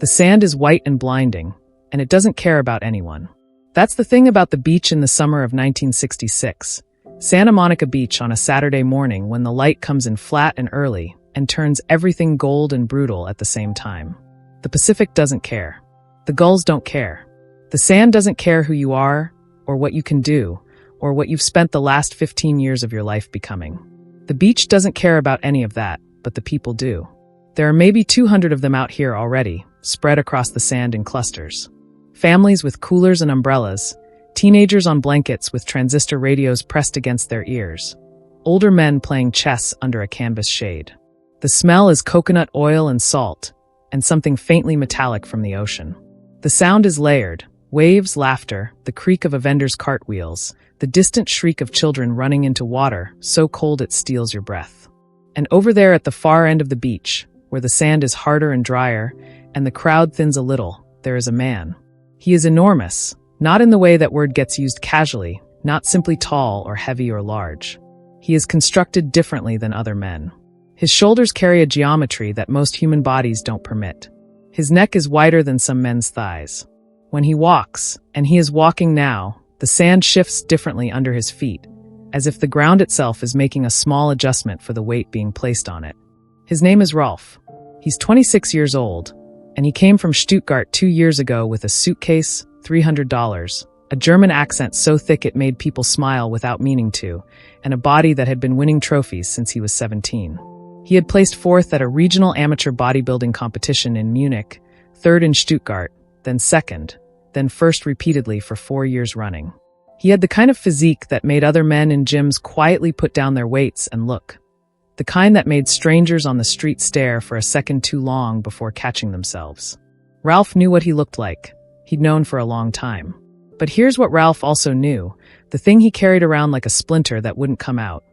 The sand is white and blinding, and it doesn't care about anyone. That's the thing about the beach in the summer of 1966. Santa Monica Beach on a Saturday morning when the light comes in flat and early and turns everything gold and brutal at the same time. The Pacific doesn't care. The gulls don't care. The sand doesn't care who you are, or what you can do, or what you've spent the last 15 years of your life becoming. The beach doesn't care about any of that, but the people do. There are maybe 200 of them out here already, spread across the sand in clusters. Families with coolers and umbrellas, teenagers on blankets with transistor radios pressed against their ears, older men playing chess under a canvas shade. The smell is coconut oil and salt, and something faintly metallic from the ocean. The sound is layered: waves, laughter, the creak of a vendor's cartwheels, the distant shriek of children running into water so cold it steals your breath. And over there at the far end of the beach, where the sand is harder and drier, and the crowd thins a little, there is a man. He is enormous, not in the way that word gets used casually, not simply tall or heavy or large. He is constructed differently than other men. His shoulders carry a geometry that most human bodies don't permit. His neck is wider than some men's thighs. When he walks, and he is walking now, the sand shifts differently under his feet, as if the ground itself is making a small adjustment for the weight being placed on it. His name is Rolf. He's 26 years old, and he came from Stuttgart 2 years ago with a suitcase, $300, a German accent so thick it made people smile without meaning to, and a body that had been winning trophies since he was 17. He had placed fourth at a regional amateur bodybuilding competition in Munich, third in Stuttgart, then second, then first repeatedly for 4 years running. He had the kind of physique that made other men in gyms quietly put down their weights and look. The kind that made strangers on the street stare for a second too long before catching themselves. Ralph knew what he looked like. He'd known for a long time. But here's what Ralph also knew, the thing he carried around like a splinter that wouldn't come out.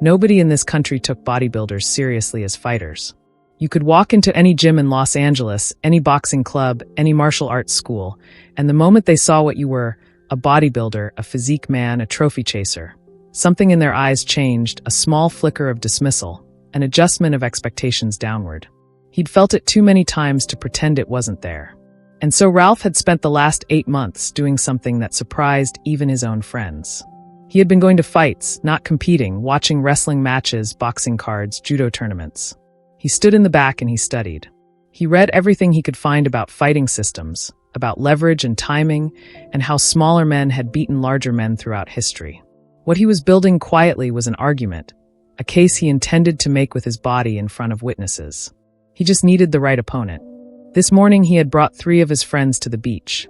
Nobody in this country took bodybuilders seriously as fighters. You could walk into any gym in Los Angeles, any boxing club, any martial arts school, and the moment they saw what you were, a bodybuilder, a physique man, a trophy chaser, something in their eyes changed, a small flicker of dismissal, an adjustment of expectations downward. He'd felt it too many times to pretend it wasn't there. And so Ralph had spent the last 8 months doing something that surprised even his own friends. He had been going to fights, not competing, watching wrestling matches, boxing cards, judo tournaments. He stood in the back and he studied. He read everything he could find about fighting systems, about leverage and timing, and how smaller men had beaten larger men throughout history. What he was building quietly was an argument, a case he intended to make with his body in front of witnesses. He just needed the right opponent. This morning he had brought 3 of his friends to the beach.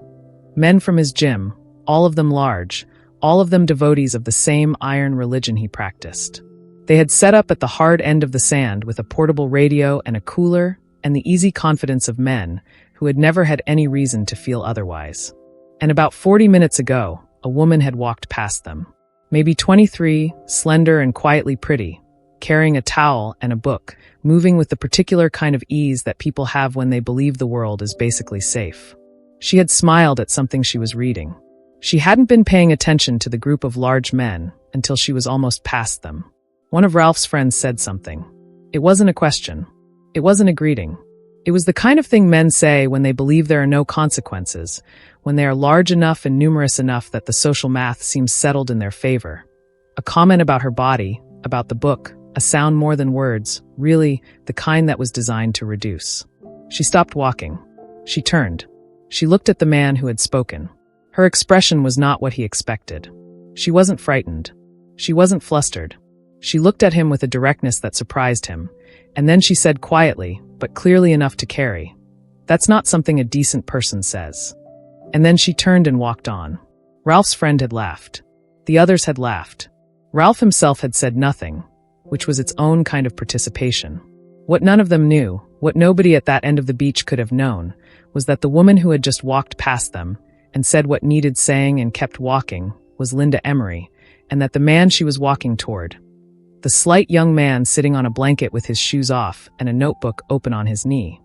Men from his gym, all of them large, all of them devotees of the same iron religion he practiced. They had set up at the hard end of the sand with a portable radio and a cooler and the easy confidence of men who had never had any reason to feel otherwise. And about 40 minutes ago, a woman had walked past them. Maybe 23, slender and quietly pretty, carrying a towel and a book, moving with the particular kind of ease that people have when they believe the world is basically safe. She had smiled at something she was reading. She hadn't been paying attention to the group of large men until she was almost past them. One of Ralph's friends said something. It wasn't a question. It wasn't a greeting. It was the kind of thing men say when they believe there are no consequences, when they are large enough and numerous enough that the social math seems settled in their favor. A comment about her body, about the book, a sound more than words, really the kind that was designed to reduce. She stopped walking. She turned. She looked at the man who had spoken. Her expression was not what he expected. She wasn't frightened. She wasn't flustered. She looked at him with a directness that surprised him, and then she said quietly, but clearly enough to carry, "That's not something a decent person says." And then she turned and walked on. Ralph's friend had laughed. The others had laughed. Ralph himself had said nothing, which was its own kind of participation. What none of them knew, what nobody at that end of the beach could have known, was that the woman who had just walked past them and said what needed saying and kept walking was Linda Emery, and that the man she was walking toward, the slight young man sitting on a blanket with his shoes off and a notebook open on his knee,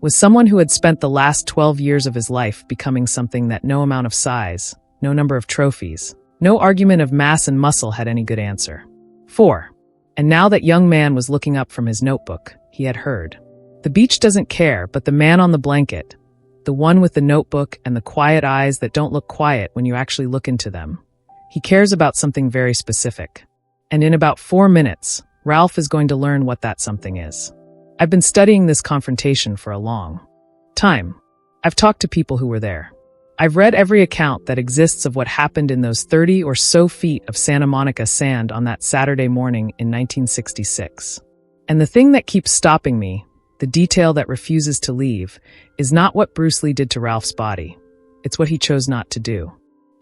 was someone who had spent the last 12 years of his life becoming something that no amount of size, no number of trophies, no argument of mass and muscle had any good answer for. And now that young man was looking up from his notebook, he had heard. The beach doesn't care, but the man on the blanket, the one with the notebook and the quiet eyes that don't look quiet when you actually look into them, he cares about something very specific. And in about 4 minutes, Ralph is going to learn what that something is. I've been studying this confrontation for a long time. I've talked to people who were there. I've read every account that exists of what happened in those 30 or so feet of Santa Monica sand on that Saturday morning in 1966. And the thing that keeps stopping me, the detail that refuses to leave, is not what Bruce Lee did to Ralph's body. It's what he chose not to do.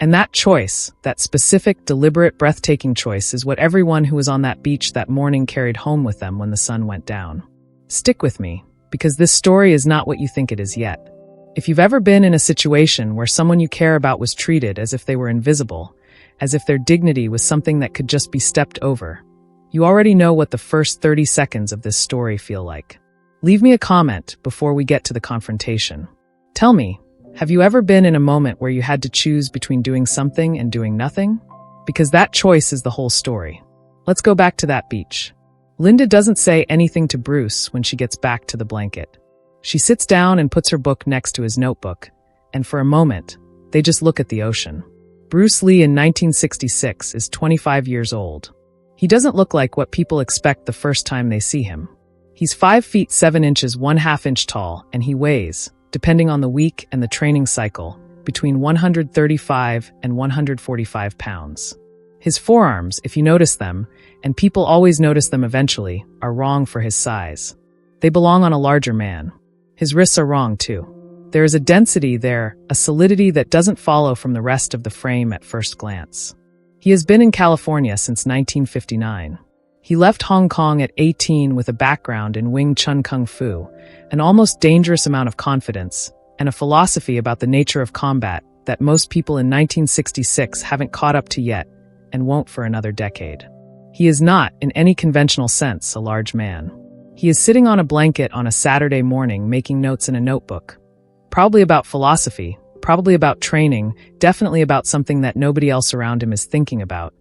And that choice, that specific, deliberate, breathtaking choice, is what everyone who was on that beach that morning carried home with them when the sun went down. Stick with me, because this story is not what you think it is yet. If you've ever been in a situation where someone you care about was treated as if they were invisible, as if their dignity was something that could just be stepped over, you already know what the first 30 seconds of this story feel like. Leave me a comment before we get to the confrontation. Tell me, have you ever been in a moment where you had to choose between doing something and doing nothing? Because that choice is the whole story. Let's go back to that beach. Linda doesn't say anything to Bruce when she gets back to the blanket. She sits down and puts her book next to his notebook, and for a moment, they just look at the ocean. Bruce Lee in 1966 is 25 years old. He doesn't look like what people expect the first time they see him. He's 5 feet 7 inches 1/2 inch tall, and he weighs, depending on the week and the training cycle, between 135 and 145 pounds. His forearms, if you notice them, and people always notice them eventually, are wrong for his size. They belong on a larger man. His wrists are wrong too. There is a density there, a solidity that doesn't follow from the rest of the frame at first glance. He has been in California since 1959. He left Hong Kong at 18 with a background in Wing Chun Kung Fu, an almost dangerous amount of confidence, and a philosophy about the nature of combat that most people in 1966 haven't caught up to yet and won't for another decade. He is not, in any conventional sense, a large man. He is sitting on a blanket on a Saturday morning making notes in a notebook. Probably about philosophy, probably about training, definitely about something that nobody else around him is thinking about.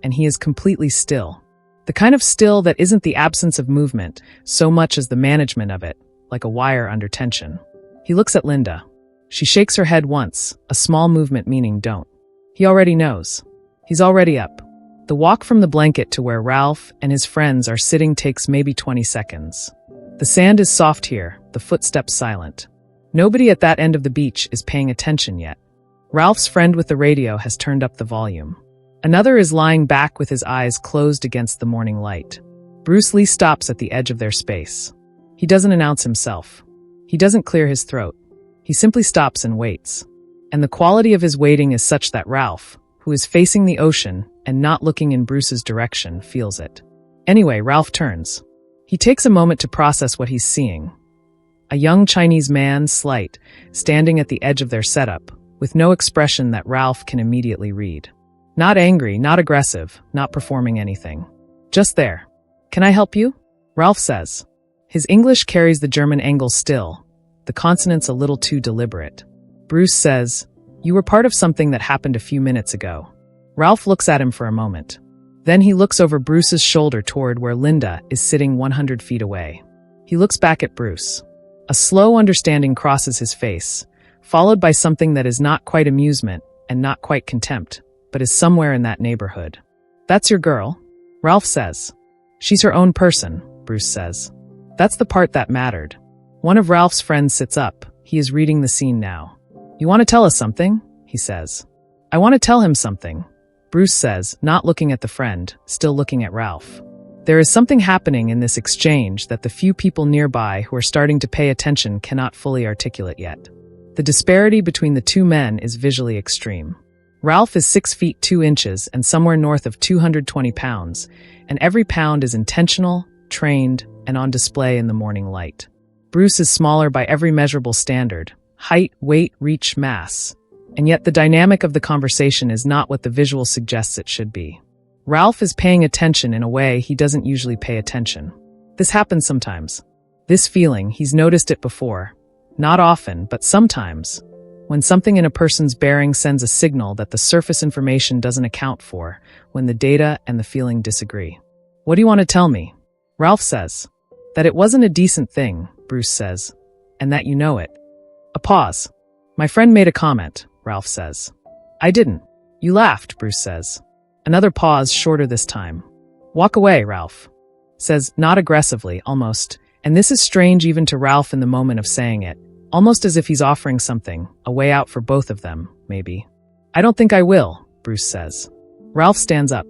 And he is completely still. The kind of still that isn't the absence of movement, so much as the management of it, like a wire under tension. He looks at Linda. She shakes her head once, a small movement meaning don't. He already knows. He's already up. The walk from the blanket to where Ralph and his friends are sitting takes maybe 20 seconds. The sand is soft here, the footsteps silent. Nobody at that end of the beach is paying attention yet. Ralph's friend with the radio has turned up the volume. Another is lying back with his eyes closed against the morning light. Bruce Lee stops at the edge of their space. He doesn't announce himself. He doesn't clear his throat. He simply stops and waits. And the quality of his waiting is such that Ralph, who is facing the ocean and not looking in Bruce's direction, feels it. Anyway, Ralph turns. He takes a moment to process what he's seeing. A young Chinese man, slight, standing at the edge of their setup, with no expression that Ralph can immediately read. Not angry, not aggressive, not performing anything. Just there. Can I help you? Ralph says. His English carries the German angle still, the consonants a little too deliberate. Bruce says, "You were part of something that happened a few minutes ago." Ralph looks at him for a moment. Then he looks over Bruce's shoulder toward where Linda is sitting 100 feet away. He looks back at Bruce. A slow understanding crosses his face, followed by something that is not quite amusement and not quite contempt, but is somewhere in that neighborhood. "That's your girl?" Ralph says. "She's her own person," Bruce says. That's the part that mattered. One of Ralph's friends sits up. He is reading the scene now. "You want to tell us something?" he says. "I want to tell him something," Bruce says, not looking at the friend, still looking at Ralph. There is something happening in this exchange that the few people nearby who are starting to pay attention cannot fully articulate yet. The disparity between the two men is visually extreme. Ralph is 6 feet 2 inches and somewhere north of 220 pounds, and every pound is intentional, trained, and on display in the morning light. Bruce is smaller by every measurable standard: height, weight, reach, mass. And yet the dynamic of the conversation is not what the visual suggests it should be. Ralph is paying attention in a way he doesn't usually pay attention. This happens sometimes. This feeling, he's noticed it before. Not often, but sometimes. When something in a person's bearing sends a signal that the surface information doesn't account for, when the data and the feeling disagree. "What do you want to tell me?" Ralph says. "That it wasn't a decent thing," Bruce says. And that you know it. A pause. My friend made a comment, Ralph says. I didn't. You laughed, Bruce says. Another pause, shorter this time. Walk away, Ralph says, not aggressively, almost. And this is strange even to Ralph in the moment of saying it. Almost as if he's offering something, a way out for both of them, maybe. I don't think I will, Bruce says. Ralph stands up.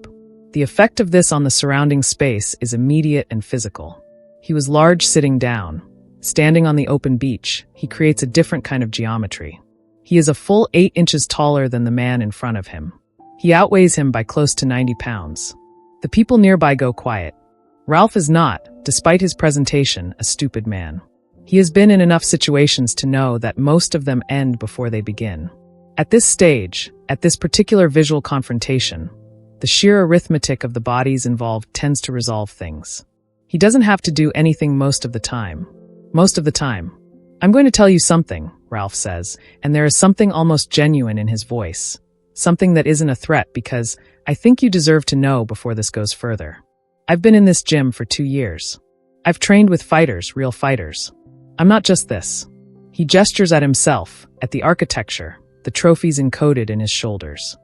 The effect of this on the surrounding space is immediate and physical. He was large sitting down. Standing on the open beach, he creates a different kind of geometry. He is a full 8 inches taller than the man in front of him. He outweighs him by close to 90 pounds. The people nearby go quiet. Ralph is not, despite his presentation, a stupid man. He has been in enough situations to know that most of them end before they begin. At this stage, at this particular visual confrontation, the sheer arithmetic of the bodies involved tends to resolve things. He doesn't have to do anything most of the time. Most of the time. I'm going to tell you something, Ralph says, and there is something almost genuine in his voice. Something that isn't a threat because I think you deserve to know before this goes further. I've been in this gym for 2 years. I've trained with fighters, real fighters. I'm not just this. He gestures at himself, at the architecture, the trophies encoded in his shoulders.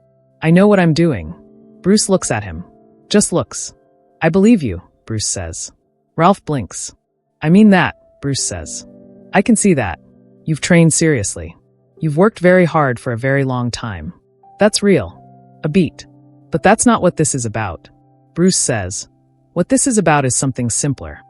I know what I'm doing. Bruce looks at him. Just looks. I believe you, Bruce says. Ralph blinks. I mean that, Bruce says. I can see that. You've trained seriously. You've worked very hard for a very long time. That's real. A beat. But that's not what this is about. Bruce says. What this is about is something simpler.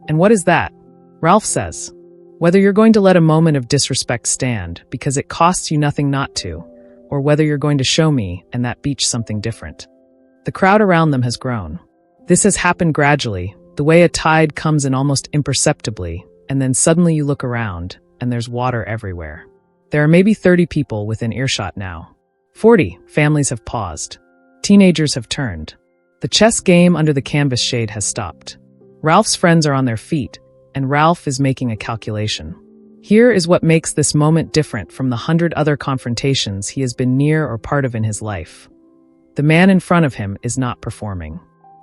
And what is that? Ralph says. Whether you're going to let a moment of disrespect stand because it costs you nothing not to, or whether you're going to show me and that beach something different. The crowd around them has grown. This has happened gradually, the way a tide comes in almost imperceptibly, and then suddenly you look around, and there's water everywhere. There are maybe 30 people within earshot now. 40 families have paused. Teenagers have turned. The chess game under the canvas shade has stopped. Ralph's friends are on their feet, and Ralph is making a calculation. Here is what makes this moment different from the 100 other confrontations he has been near or part of in his life. The man in front of him is not performing.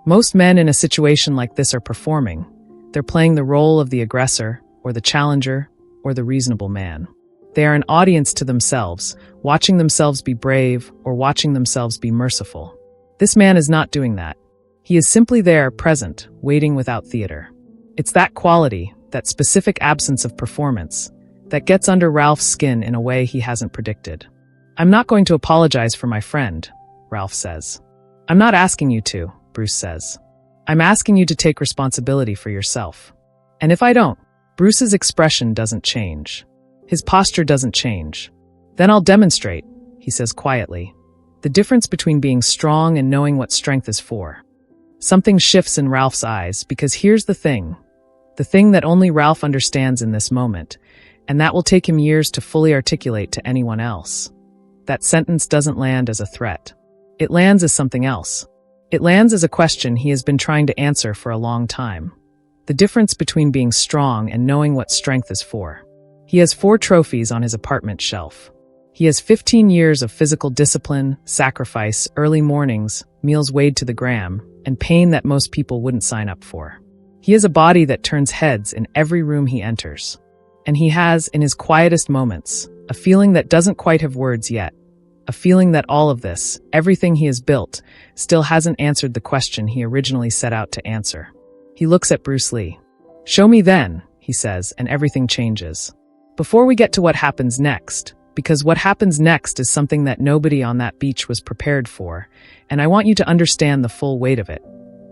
Most men in a situation like this are performing. They're playing the role of the aggressor, or the challenger, or the reasonable man. They are an audience to themselves, watching themselves be brave or watching themselves be merciful. This man is not doing that. He is simply there, present, waiting without theater. It's that quality, that specific absence of performance, that gets under Ralph's skin in a way he hasn't predicted. I'm not going to apologize for my friend, Ralph says. I'm not asking you to, Bruce says. I'm asking you to take responsibility for yourself. And if I don't, Bruce's expression doesn't change. His posture doesn't change. Then I'll demonstrate, he says quietly, the difference between being strong and knowing what strength is for. Something shifts in Ralph's eyes because here's the thing that only Ralph understands in this moment, and that will take him years to fully articulate to anyone else. That sentence doesn't land as a threat. It lands as something else. It lands as a question he has been trying to answer for a long time. The difference between being strong and knowing what strength is for. He has 4 trophies on his apartment shelf. He has 15 years of physical discipline, sacrifice, early mornings, meals weighed to the gram, and pain that most people wouldn't sign up for. He has a body that turns heads in every room he enters. And he has, in his quietest moments, a feeling that doesn't quite have words yet. A feeling that all of this, everything he has built, still hasn't answered the question he originally set out to answer. He looks at Bruce Lee. Show me then, he says, and everything changes. Before we get to what happens next, because what happens next is something that nobody on that beach was prepared for, and I want you to understand the full weight of it.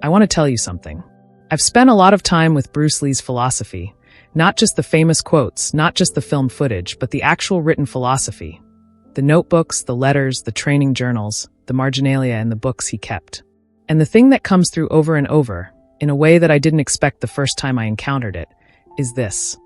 I want to tell you something. I've spent a lot of time with Bruce Lee's philosophy, not just the famous quotes, not just the film footage, but the actual written philosophy. The notebooks, the letters, the training journals, the marginalia and the books he kept. And the thing that comes through over and over, in a way that I didn't expect the first time I encountered it, is this.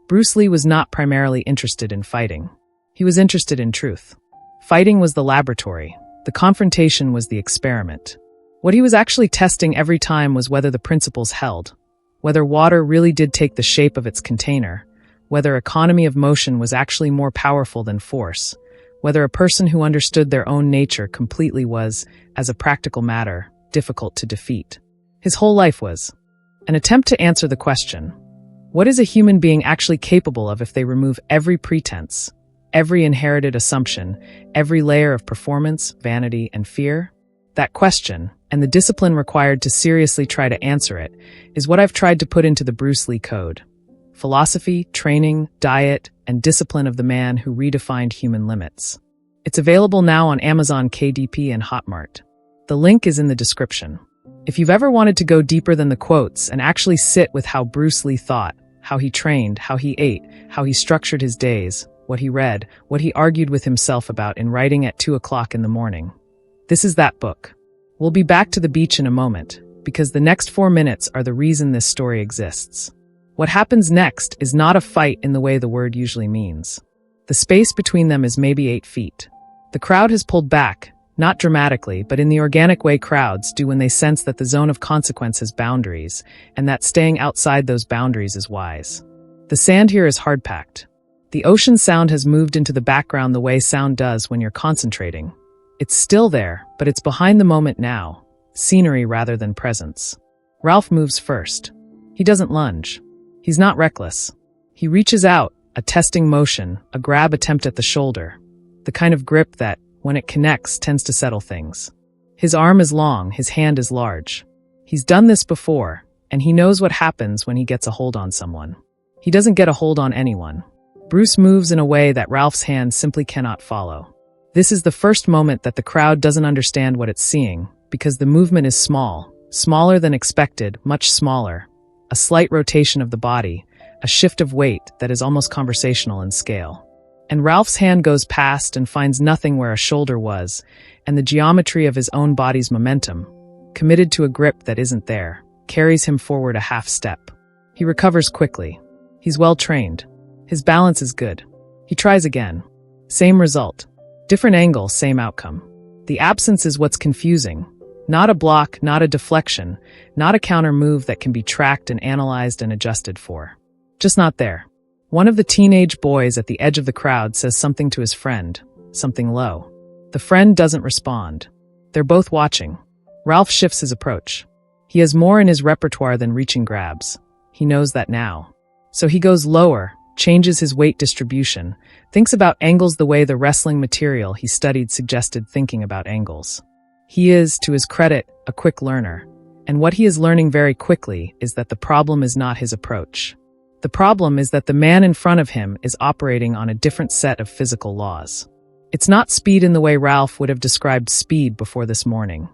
Bruce Lee was not primarily interested in fighting. He was interested in truth. Fighting was the laboratory. The confrontation was the experiment. What he was actually testing every time was whether the principles held, whether water really did take the shape of its container, whether economy of motion was actually more powerful than force, whether a person who understood their own nature completely was, as a practical matter, difficult to defeat. His whole life was an attempt to answer the question, What is a human being actually capable of if they remove every pretense, every inherited assumption, every layer of performance, vanity, and fear? That question, and the discipline required to seriously try to answer it, is what I've tried to put into the Bruce Lee Code. Philosophy, training, diet, and discipline of the man who redefined human limits. It's available now on Amazon KDP and Hotmart. The link is in the description. If you've ever wanted to go deeper than the quotes and actually sit with how Bruce Lee thought, how he trained, how he ate, how he structured his days, what he read, what he argued with himself about in writing at 2 o'clock in the morning, this is that book. We'll be back to the beach in a moment, because the next 4 minutes are the reason this story exists. What happens next is not a fight in the way the word usually means. The space between them is maybe 8 feet. The crowd has pulled back, not dramatically, but in the organic way crowds do when they sense that the zone of consequence has boundaries, and that staying outside those boundaries is wise. The sand here is hard-packed. The ocean sound has moved into the background the way sound does when you're concentrating. It's still there, but it's behind the moment now, scenery rather than presence. Ralph moves first. He doesn't lunge. He's not reckless. He reaches out, a testing motion, a grab attempt at the shoulder, the kind of grip that, when it connects, tends to settle things. His arm is long, his hand is large. He's done this before, and he knows what happens when he gets a hold on someone. He doesn't get a hold on anyone. Bruce moves in a way that Ralph's hand simply cannot follow. This is the first moment that the crowd doesn't understand what it's seeing, because the movement is small, smaller than expected, much smaller. A slight rotation of the body, a shift of weight that is almost conversational in scale. And Ralph's hand goes past and finds nothing where a shoulder was, and the geometry of his own body's momentum, committed to a grip that isn't there, carries him forward a half step. He recovers quickly. He's well trained. His balance is good. He tries again. Same result. Different angle, same outcome. The absence is what's confusing. Not a block, not a deflection, not a counter move that can be tracked and analyzed and adjusted for. Just not there. One of the teenage boys at the edge of the crowd says something to his friend, something low. The friend doesn't respond. They're both watching. Ralph shifts his approach. He has more in his repertoire than reaching grabs. He knows that now. So he goes lower, changes his weight distribution, thinks about angles the way the wrestling material he studied suggested thinking about angles. He is, to his credit, a quick learner. And what he is learning very quickly is that the problem is not his approach. The problem is that the man in front of him is operating on a different set of physical laws. It's not speed in the way Ralph would have described speed before this morning.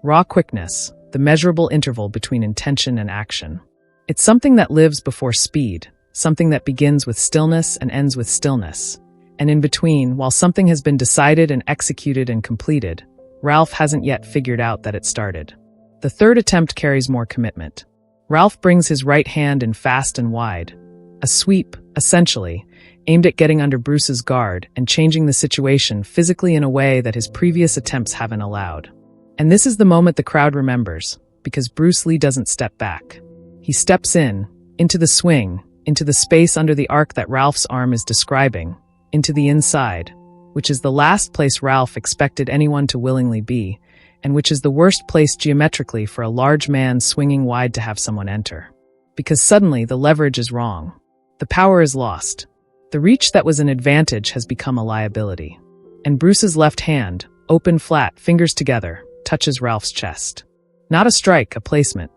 Raw quickness, the measurable interval between intention and action. It's something that lives before speed, something that begins with stillness and ends with stillness. And in between, while something has been decided and executed and completed, Ralph hasn't yet figured out that it started. The third attempt carries more commitment. Ralph brings his right hand in fast and wide. A sweep, essentially, aimed at getting under Bruce's guard and changing the situation physically in a way that his previous attempts haven't allowed. And this is the moment the crowd remembers, because Bruce Lee doesn't step back. He steps in, into the swing, into the space under the arc that Ralph's arm is describing, into the inside, which is the last place Ralph expected anyone to willingly be, and which is the worst place geometrically for a large man swinging wide to have someone enter. Because suddenly the leverage is wrong. The power is lost. The reach that was an advantage has become a liability. And Bruce's left hand, open flat, fingers together, touches Ralph's chest. Not a strike, a placement.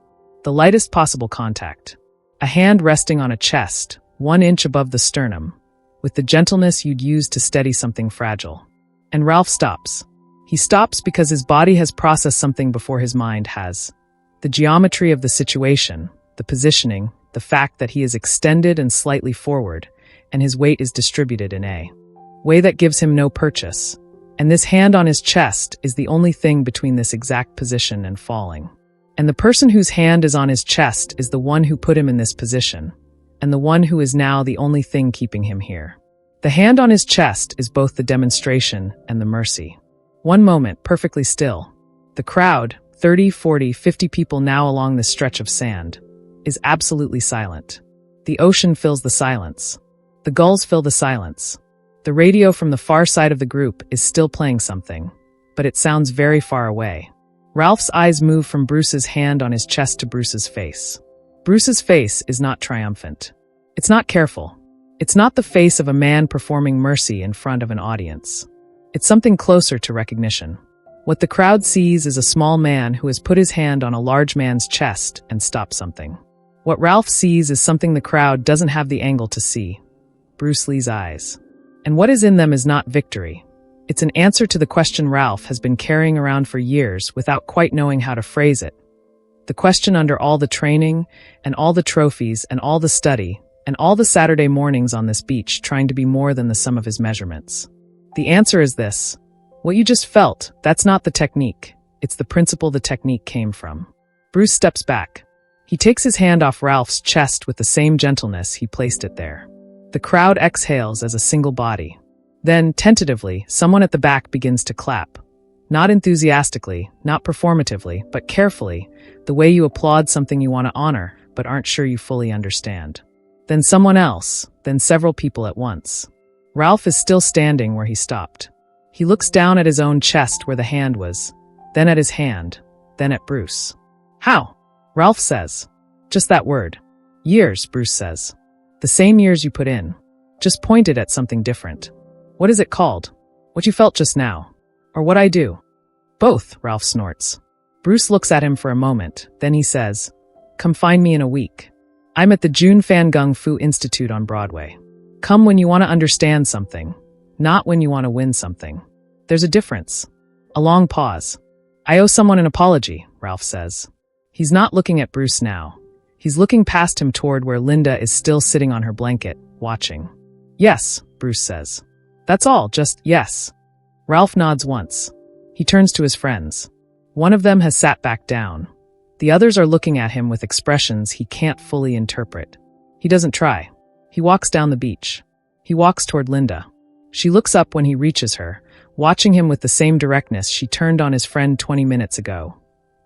The lightest possible contact. A hand resting on a chest, 1 inch above the sternum, with the gentleness you'd use to steady something fragile. And Ralph stops. He stops because his body has processed something before his mind has. The geometry of the situation, the positioning, the fact that he is extended and slightly forward, and his weight is distributed in a way that gives him no purchase. And this hand on his chest is the only thing between this exact position and falling. And the person whose hand is on his chest is the one who put him in this position, and the one who is now the only thing keeping him here. The hand on his chest is both the demonstration and the mercy. 1 moment, perfectly still. The crowd, 30, 40, 50 people now along this stretch of sand, is absolutely silent. The ocean fills the silence. The gulls fill the silence. The radio from the far side of the group is still playing something, but it sounds very far away. Ralph's eyes move from Bruce's hand on his chest to Bruce's face. Bruce's face is not triumphant. It's not careful. It's not the face of a man performing mercy in front of an audience. It's something closer to recognition. What the crowd sees is a small man who has put his hand on a large man's chest and stopped something. What Ralph sees is something the crowd doesn't have the angle to see. Bruce Lee's eyes. And what is in them is not victory. It's an answer to the question Ralph has been carrying around for years without quite knowing how to phrase it. The question under all the training, and all the trophies, and all the study, and all the Saturday mornings on this beach trying to be more than the sum of his measurements. The answer is this. What you just felt, that's not the technique. It's the principle the technique came from. Bruce steps back. He takes his hand off Ralph's chest with the same gentleness he placed it there. The crowd exhales as a single body. Then, tentatively, someone at the back begins to clap. Not enthusiastically, not performatively, but carefully, the way you applaud something you want to honor, but aren't sure you fully understand. Then someone else, then several people at once. Ralph is still standing where he stopped. He looks down at his own chest where the hand was, then at his hand, then at Bruce. How? Ralph says. Just that word. Years, Bruce says. The same years you put in. Just pointed at something different. What is it called? What you felt just now. Or what I do? Both, Ralph snorts. Bruce looks at him for a moment, then he says, Come find me in a week. I'm at the Jun Fan Gung Fu Institute on Broadway. Come when you want to understand something, not when you want to win something. There's a difference. A long pause. I owe someone an apology, Ralph says. He's not looking at Bruce now. He's looking past him toward where Linda is still sitting on her blanket, watching. Yes, Bruce says. That's all, just yes. Ralph nods once. He turns to his friends. One of them has sat back down. The others are looking at him with expressions he can't fully interpret. He doesn't try. He walks down the beach. He walks toward Linda. She looks up when he reaches her, watching him with the same directness she turned on his friend 20 minutes ago.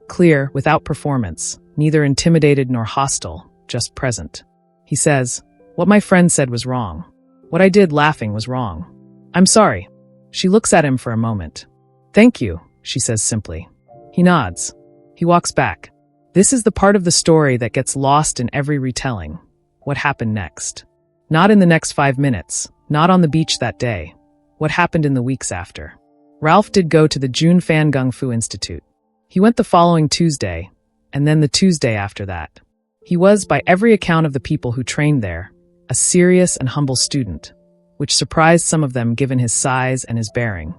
Clear, without performance, neither intimidated nor hostile, just present. He says, What my friend said was wrong. What I did laughing was wrong. I'm sorry. She looks at him for a moment. Thank you, she says simply. He nods. He walks back. This is the part of the story that gets lost in every retelling. What happened next? Not in the next 5 minutes, not on the beach that day. What happened in the weeks after? Ralph did go to the Jun Fan Gung Fu Institute. He went the following Tuesday, and then the Tuesday after that. He was, by every account of the people who trained there, a serious and humble student, which surprised some of them given his size and his bearing,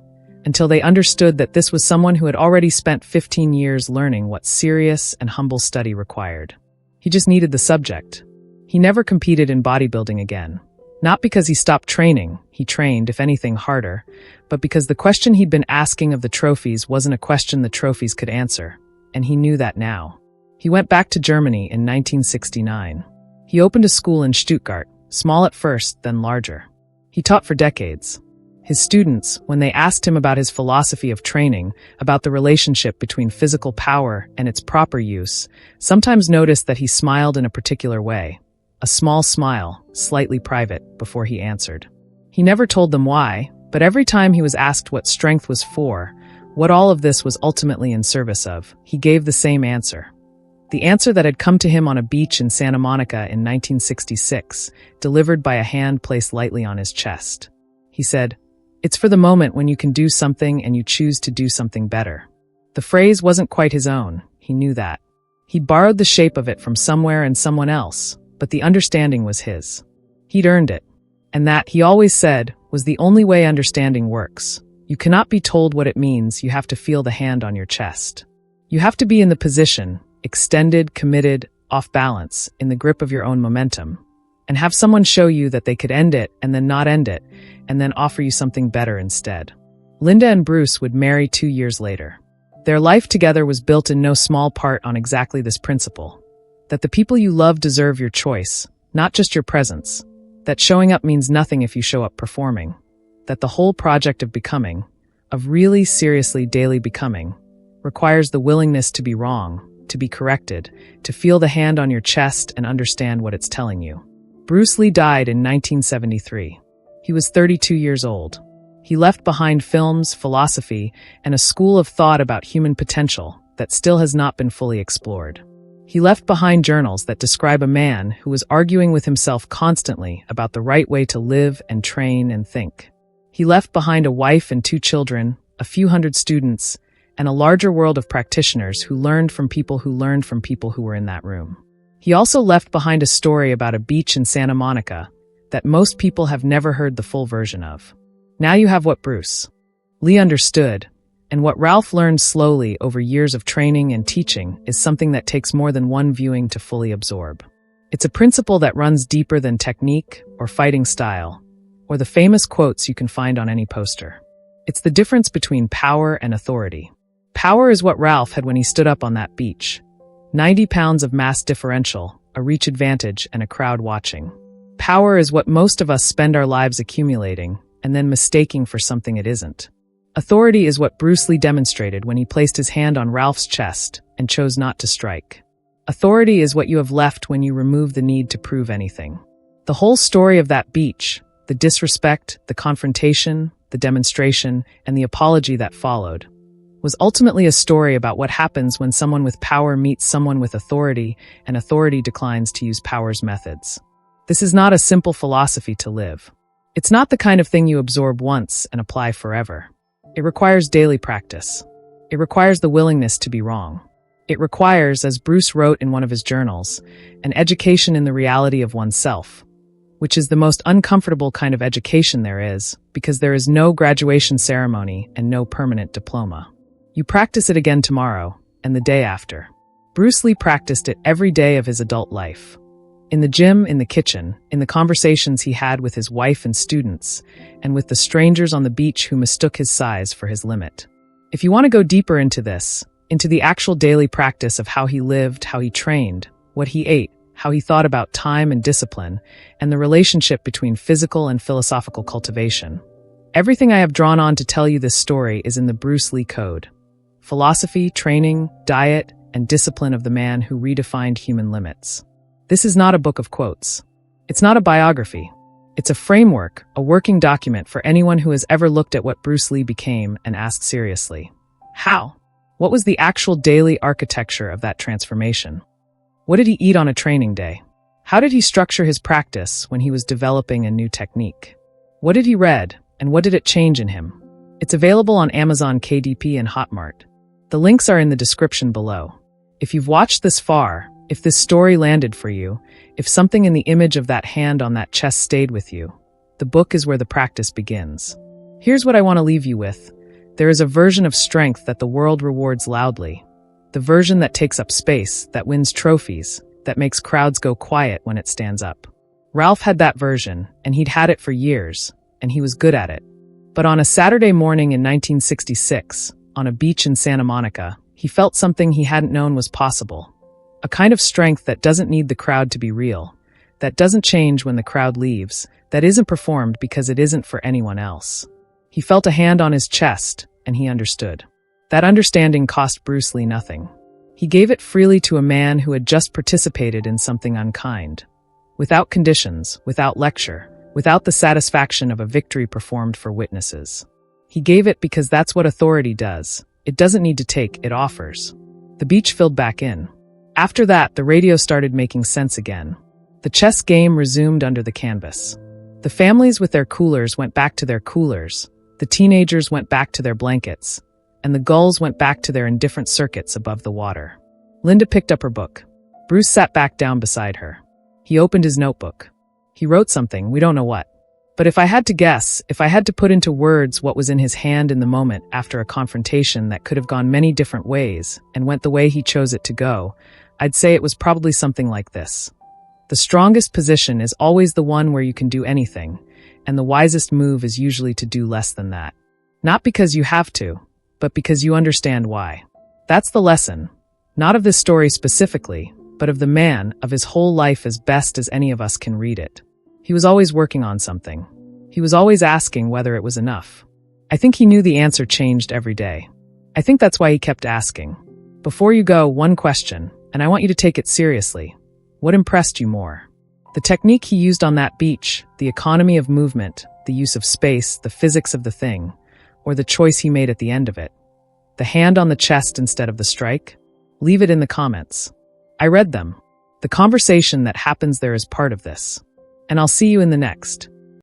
until they understood that this was someone who had already spent 15 years learning what serious and humble study required. He just needed the subject. He never competed in bodybuilding again. Not because he stopped training, he trained, if anything, harder, but because the question he'd been asking of the trophies wasn't a question the trophies could answer, and he knew that now. He went back to Germany in 1969. He opened a school in Stuttgart, small at first, then larger. He taught for decades. His students, when they asked him about his philosophy of training, about the relationship between physical power and its proper use, sometimes noticed that he smiled in a particular way. A small smile, slightly private, before he answered. He never told them why, but every time he was asked what strength was for, what all of this was ultimately in service of, he gave the same answer. The answer that had come to him on a beach in Santa Monica in 1966, delivered by a hand placed lightly on his chest. He said, It's for the moment when you can do something and you choose to do something better. The phrase wasn't quite his own, he knew that. He'd borrowed the shape of it from somewhere and someone else, but the understanding was his. He'd earned it. And that, he always said, was the only way understanding works. You cannot be told what it means, you have to feel the hand on your chest. You have to be in the position, extended, committed, off balance, in the grip of your own momentum, and have someone show you that they could end it and then not end it, and then offer you something better instead. Linda and Bruce would marry 2 years later. Their life together was built in no small part on exactly this principle, that the people you love deserve your choice, not just your presence, that showing up means nothing if you show up performing, that the whole project of becoming, of really seriously daily becoming, requires the willingness to be wrong, to be corrected, to feel the hand on your chest and understand what it's telling you. Bruce Lee died in 1973. He was 32 years old. He left behind films, philosophy, and a school of thought about human potential that still has not been fully explored. He left behind journals that describe a man who was arguing with himself constantly about the right way to live and train and think. He left behind a wife and 2 children, a few hundred students, and a larger world of practitioners who learned from people who learned from people who were in that room. He also left behind a story about a beach in Santa Monica that most people have never heard the full version of. Now you have what Bruce Lee understood, and what Ralph learned slowly over years of training and teaching is something that takes more than one viewing to fully absorb. It's a principle that runs deeper than technique or fighting style, or the famous quotes you can find on any poster. It's the difference between power and authority. Power is what Ralph had when he stood up on that beach. 90 pounds of mass differential, a reach advantage, and a crowd watching. Power is what most of us spend our lives accumulating and then mistaking for something it isn't. Authority is what Bruce Lee demonstrated when he placed his hand on Ralph's chest and chose not to strike. Authority is what you have left when you remove the need to prove anything. The whole story of that beach, the disrespect, the confrontation, the demonstration, and the apology that followed, was ultimately a story about what happens when someone with power meets someone with authority, and authority declines to use power's methods. This is not a simple philosophy to live. It's not the kind of thing you absorb once and apply forever. It requires daily practice. It requires the willingness to be wrong. It requires, as Bruce wrote in one of his journals, an education in the reality of oneself, which is the most uncomfortable kind of education there is, because there is no graduation ceremony and no permanent diploma. You practice it again tomorrow, and the day after. Bruce Lee practiced it every day of his adult life. In the gym, in the kitchen, in the conversations he had with his wife and students, and with the strangers on the beach who mistook his size for his limit. If you want to go deeper into this, into the actual daily practice of how he lived, how he trained, what he ate, how he thought about time and discipline, and the relationship between physical and philosophical cultivation, everything I have drawn on to tell you this story is in the Bruce Lee Code. Philosophy, training, diet, and discipline of the man who redefined human limits. This is not a book of quotes. It's not a biography. It's a framework, a working document for anyone who has ever looked at what Bruce Lee became and asked seriously, how? What was the actual daily architecture of that transformation? What did he eat on a training day? How did he structure his practice when he was developing a new technique? What did he read, and what did it change in him? It's available on Amazon KDP and Hotmart. The links are in the description below. If you've watched this far, if this story landed for you, if something in the image of that hand on that chest stayed with you, the book is where the practice begins. Here's what I want to leave you with. There is a version of strength that the world rewards loudly. The version that takes up space, that wins trophies, that makes crowds go quiet when it stands up. Ralph had that version, and he'd had it for years, and he was good at it. But on a Saturday morning in 1966, on a beach in Santa Monica, he felt something he hadn't known was possible. A kind of strength that doesn't need the crowd to be real, that doesn't change when the crowd leaves, that isn't performed because it isn't for anyone else. He felt a hand on his chest, and he understood. That understanding cost Bruce Lee nothing. He gave it freely to a man who had just participated in something unkind. Without conditions, without lecture, without the satisfaction of a victory performed for witnesses. He gave it because that's what authority does. It doesn't need to take, it offers. The beach filled back in. After that, the radio started making sense again. The chess game resumed under the canvas. The families with their coolers went back to their coolers, the teenagers went back to their blankets, and the gulls went back to their indifferent circuits above the water. Linda picked up her book. Bruce sat back down beside her. He opened his notebook. He wrote something, we don't know what. But if I had to guess, if I had to put into words what was in his hand in the moment after a confrontation that could have gone many different ways and went the way he chose it to go, I'd say it was probably something like this. The strongest position is always the one where you can do anything, and the wisest move is usually to do less than that. Not because you have to, but because you understand why. That's the lesson, not of this story specifically, but of the man, of his whole life as best as any of us can read it. He was always working on something. He was always asking whether it was enough. I think he knew the answer changed every day. I think that's why he kept asking. Before you go, one question, and I want you to take it seriously. What impressed you more? The technique he used on that beach, the economy of movement, the use of space, the physics of the thing, or the choice he made at the end of it? The hand on the chest instead of the strike? Leave it in the comments. I read them. The conversation that happens there is part of this. And I'll see you in the next.